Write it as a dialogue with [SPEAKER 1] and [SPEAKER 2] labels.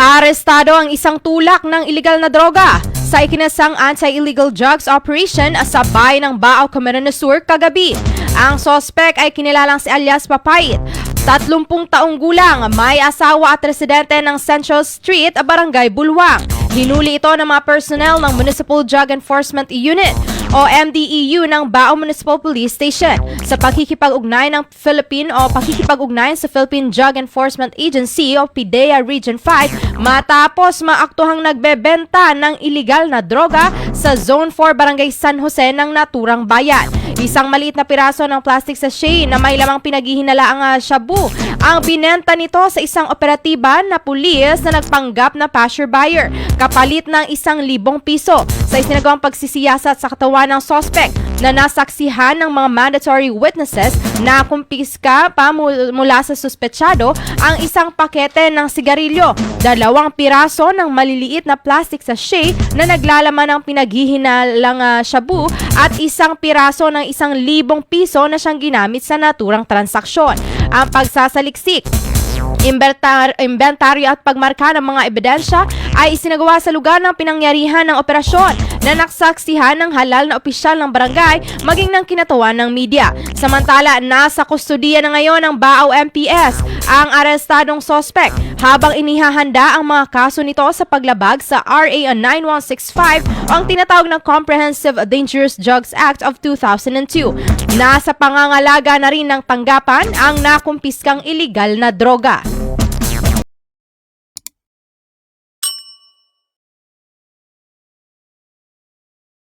[SPEAKER 1] Arestado ang isang tulak ng ilegal na droga sa ikinasang anti-illegal drugs operation sa bayan ng Baaw, Camarines Sur kagabi. Ang sospek ay kinilalang si alias Papayit, 30 taong gulang, may asawa at residente ng Central Street, Barangay Bulwang. Hinuli ito ng mga personnel ng Municipal Drug Enforcement Unit o MDEU ng Baaw Municipal Police Station sa pakikipag-ugnay sa Philippine Drug Enforcement Agency o PDEA Region 5 matapos maaktuhang nagbebenta ng iligal na droga sa Zone 4 Barangay San Jose ng naturang bayan. Isang maliit na piraso ng plastic sachet na may lamang pinaghihinalaang shabu ang binenta nito sa isang operatiba na pulis na nagpanggap na pasture buyer kapalit ng 1,000 piso. Sa isinagawang pagsisiyasat sa katawan ng sospek na nasaksihan ng mga mandatory witnesses na kumpiska pa mula sa suspetsado ang isang pakete ng sigarilyo, 2 piraso ng maliliit na plastic sachet na naglalaman ng pinaghihinalang shabu at 1 piraso ng 1,000 piso na siyang ginamit sa naturang transaksyon. Ang pagsasaliksik, inventaryo at pagmarka ng mga ebidensya ay isinagawa sa lugar ng pinangyarihan ng operasyon na naksaksihan ng halal na opisyal ng barangay maging ng kinatawan ng media. Samantala, nasa kustudiya na ngayon ng Baaw MPS ang arestadong sospek habang inihahanda ang mga kaso nito sa paglabag sa RA 9165 o ang tinatawag na Comprehensive Dangerous Drugs Act of 2002. Nasa pangangalaga na rin ng tanggapan ang nakumpiskang iligal na droga.